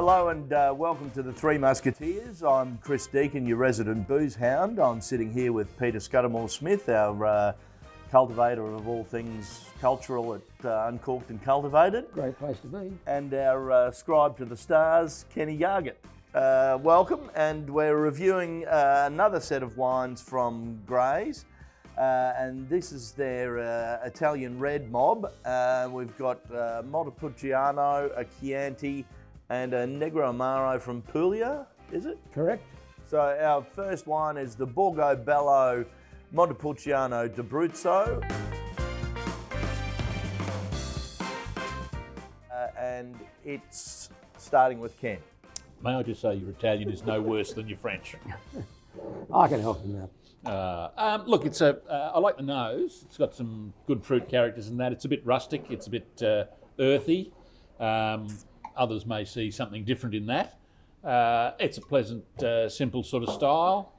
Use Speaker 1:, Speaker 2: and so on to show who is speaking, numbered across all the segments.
Speaker 1: Hello and welcome to the Three Muscateers. I'm Chris Deacon, your resident booze hound. I'm sitting here with Peter Scudamore-Smith, our cultivator of all things cultural at Uncorked and Cultivated.
Speaker 2: Great place to be.
Speaker 1: And our scribe to the stars, Kenny Yargett. Welcome, and we're reviewing another set of wines from Gray's. And this is their Italian red mob. We've got Montepelciano, a Chianti, and a Negroamaro from Puglia, is it?
Speaker 2: Correct.
Speaker 1: So our first wine is the Borgo Bello Montepelciano d'Abruzzo. And it's starting with Ken.
Speaker 3: May I just say your Italian is no worse than your French.
Speaker 2: I can help him out.
Speaker 3: Look, I like the nose. It's got some good fruit characters in that. It's a bit rustic. It's a bit earthy. Others may see something different in that. It's a pleasant, simple sort of style.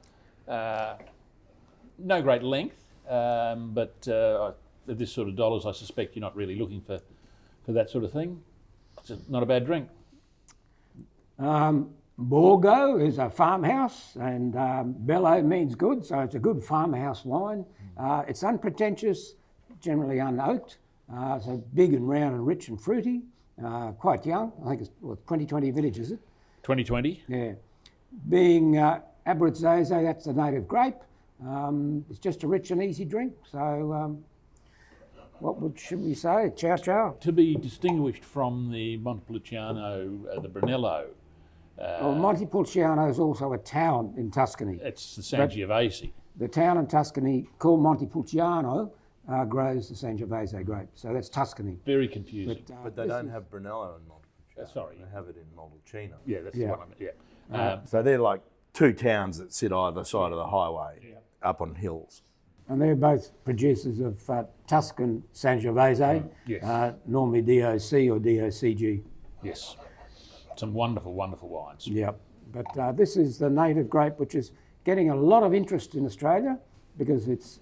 Speaker 3: No great length, but at this sort of dollars, I suspect you're not really looking for that sort of thing. It's not a bad drink.
Speaker 2: Borgo is a farmhouse, and Bello means good, so it's a good farmhouse wine. It's unpretentious, generally unoaked, so big and round and rich and fruity, quite young. I think it's 2020 vintage, is it?
Speaker 3: 2020?
Speaker 2: Yeah. Being Abruzzo, that's the native grape. It's just a rich and easy drink, so should we say? Ciao, ciao.
Speaker 3: To be distinguished from the Montepelciano, the Brunello.
Speaker 2: Well, Montepulciano is also a town in Tuscany.
Speaker 3: It's the Sangiovese.
Speaker 2: The town in Tuscany called Montepulciano grows the Sangiovese grape, so that's Tuscany.
Speaker 3: Very confusing.
Speaker 1: But they don't have Brunello in Montepulciano.
Speaker 3: Sorry.
Speaker 1: They have it in Montepulciano.
Speaker 3: Yeah, that's the one I meant, yeah.
Speaker 1: So they're like two towns that sit either side of the highway, up on hills.
Speaker 2: And they're both producers of Tuscan Sangiovese,
Speaker 3: Yes.
Speaker 2: normally DOC or DOCG.
Speaker 3: Yes. Some wonderful, wonderful wines.
Speaker 2: Yep. But this is the native grape, which is getting a lot of interest in Australia because it's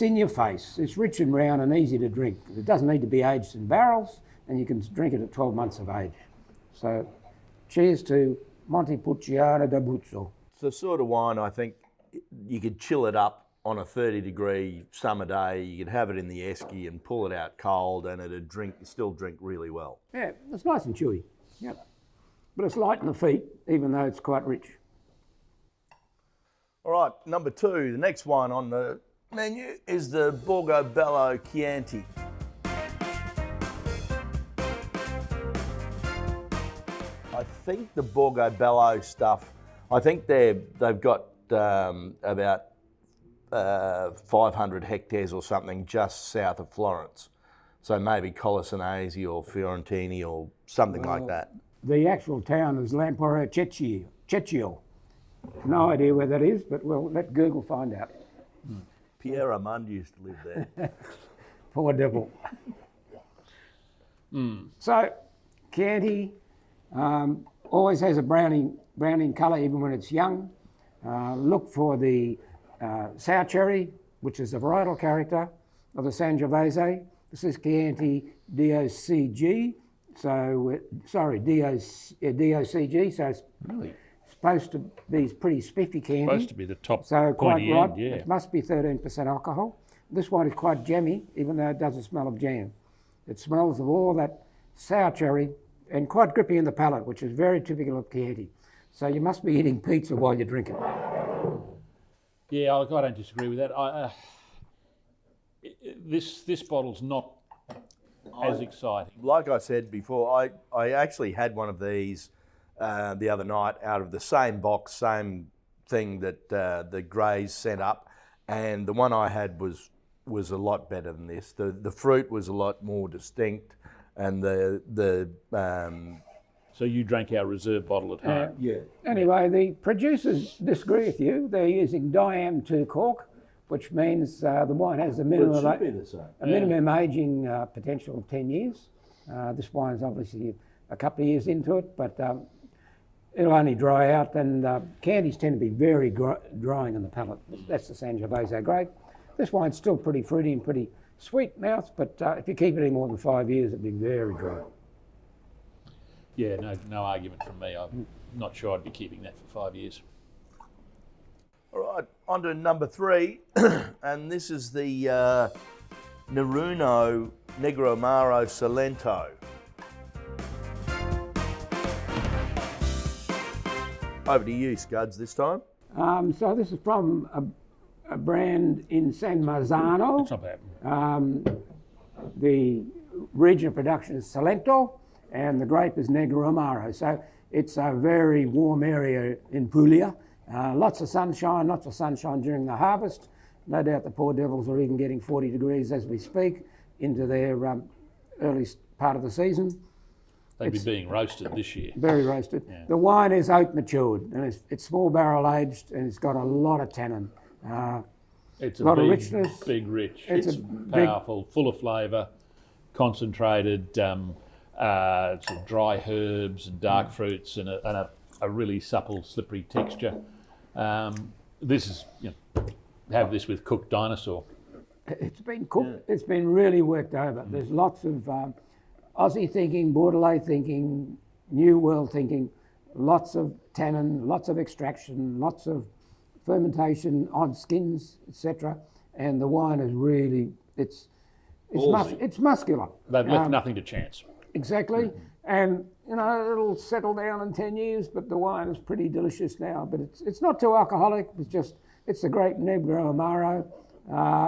Speaker 2: in your face. It's rich and round and easy to drink. It doesn't need to be aged in barrels, and you can drink it at 12 months of age. So cheers to Montepulciano d'Abruzzo.
Speaker 1: It's the sort of wine I think you could chill it up on a 30-degree summer day. You could have it in the esky and pull it out cold, and it'd still drink really well.
Speaker 2: Yeah, it's nice and chewy. Yep. But it's light in the feet, even though it's quite rich.
Speaker 1: All right, number two, the next wine on the menu is the Borgo Bello Chianti. I think the Borgo Bello stuff, I think they've got about 500 hectares or something just south of Florence. So maybe Colossanesi or Fiorentini or something like that.
Speaker 2: The actual town is Lamporo Cecchio. No idea where that is, but we'll let Google find out.
Speaker 1: Pierre Armand used to live there.
Speaker 2: Poor devil. So, Chianti always has a browning colour even when it's young. Look for the sour cherry, which is the varietal character of the Sangiovese. This is Chianti DOCG. So, DOCG, so it's
Speaker 3: Really?
Speaker 2: supposed to be pretty spiffy candy.
Speaker 3: Supposed to be the top
Speaker 2: So quite
Speaker 3: pointy
Speaker 2: right,
Speaker 3: end, yeah.
Speaker 2: it must be 13% alcohol. This one is quite jammy, even though it doesn't smell of jam. It smells of all that sour cherry and quite grippy in the palate, which is very typical of Chianti. So you must be eating pizza while you drink it.
Speaker 3: Yeah, I don't disagree with that. This bottle's not as exciting.
Speaker 1: Like I said before, I actually had one of these the other night out of the same box, same thing that the Grays sent up, and the one I had was a lot better than this. The fruit was a lot more distinct, and
Speaker 3: So you drank our reserve bottle at home?
Speaker 1: yeah.
Speaker 2: Anyway, the producers disagree with you. They're using Diam 2 cork, which means the wine has a minimum, minimum aging potential of 10 years. This wine is obviously a couple of years into it, but it'll only dry out, and candies tend to be very drying in the palate. That's the Sangiovese grape. This wine's still pretty fruity and pretty sweet mouth, but if you keep it in more than 5 years, it'll be very dry.
Speaker 3: Yeah, no argument from me. I'm not sure I'd be keeping that for 5 years.
Speaker 1: All right, on to number 3, and this is the Neruno Negroamaro Salento. Over to you, Scuds, this time.
Speaker 2: So this is from a brand in San Marzano.
Speaker 3: It's not bad.
Speaker 2: The region of production is Salento, and the grape is Negroamaro. So it's a very warm area in Puglia. Lots of sunshine during the harvest. No doubt the poor devils are even getting 40 degrees as we speak into their early part of the season.
Speaker 3: They'd be being roasted this year.
Speaker 2: Very roasted.
Speaker 3: Yeah.
Speaker 2: The wine is oak matured, and it's small barrel aged, and it's got a lot of tannin.
Speaker 3: It's
Speaker 2: a lot
Speaker 3: big,
Speaker 2: of richness.
Speaker 3: Big rich.
Speaker 2: It's
Speaker 3: powerful, full of flavour, concentrated, sort of dry herbs and dark fruits, and a really supple, slippery texture. This is, have this with cooked dinosaur.
Speaker 2: It's been cooked. Yeah. It's been really worked over. There's lots of Aussie thinking, Bordelais thinking, New World thinking, lots of tannin, lots of extraction, lots of fermentation on skins, etc. And the wine is really, it's muscular.
Speaker 3: They've left nothing to chance.
Speaker 2: Exactly. Mm-hmm. And, it'll settle down in 10 years, but the wine is pretty delicious now. But it's not too alcoholic. It's a great Negroamaro,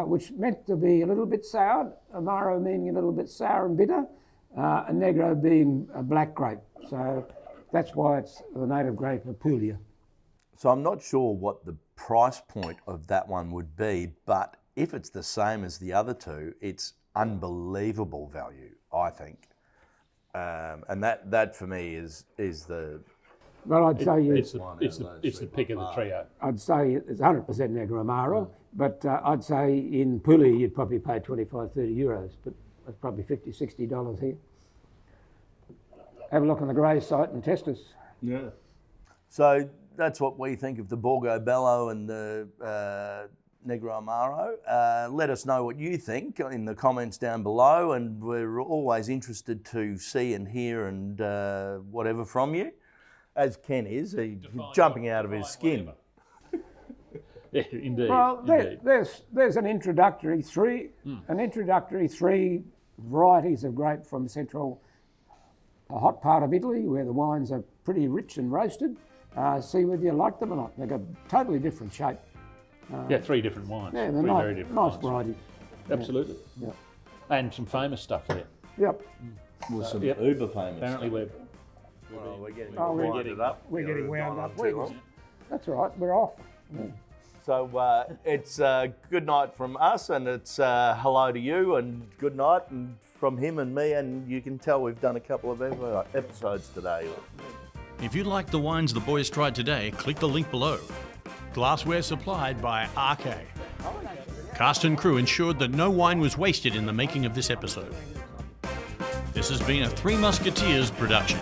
Speaker 2: which meant to be a little bit sour. Amaro meaning a little bit sour and bitter. And Negro being a black grape. So that's why it's the native grape of Puglia.
Speaker 1: So I'm not sure what the price point of that one would be, but if it's the same as the other two, it's unbelievable value, I think. And that for me is the...
Speaker 2: Well, I'd say
Speaker 3: it's the pick of the trio.
Speaker 2: I'd say it's 100% Negroamaro, but I'd say in Puglia you'd probably pay 25, 30 euros, but that's probably $50, $60 here. Have a look on the Grey site and test us.
Speaker 1: Yeah. So that's what we think of the Borgo Bello and the Negroamaro. Let us know what you think in the comments down below, and we're always interested to see and hear and whatever from you. As Ken is, jumping out of his skin.
Speaker 3: Yeah, indeed.
Speaker 2: Well, there's an introductory three varieties of grape from a hot part of Italy, where the wines are pretty rich and roasted. See whether you like them or not. They've got totally different shape.
Speaker 3: 3 different wines.
Speaker 2: Yeah, they're
Speaker 3: very different
Speaker 2: nice
Speaker 3: wines.
Speaker 2: varieties.
Speaker 3: Absolutely.
Speaker 2: Yeah.
Speaker 3: And some famous stuff there.
Speaker 2: Yep.
Speaker 1: With some uber famous.
Speaker 3: Apparently
Speaker 1: we're getting
Speaker 2: wound up. That's all right. We're off. Yeah.
Speaker 1: So it's good night from us, and it's hello to you, and good night and from him and me, and you can tell we've done a couple of episodes today.
Speaker 4: If you like the wines the boys tried today, click the link below. Glassware supplied by RK. Cast and crew ensured that no wine was wasted in the making of this episode. This has been a Three Muscateers production.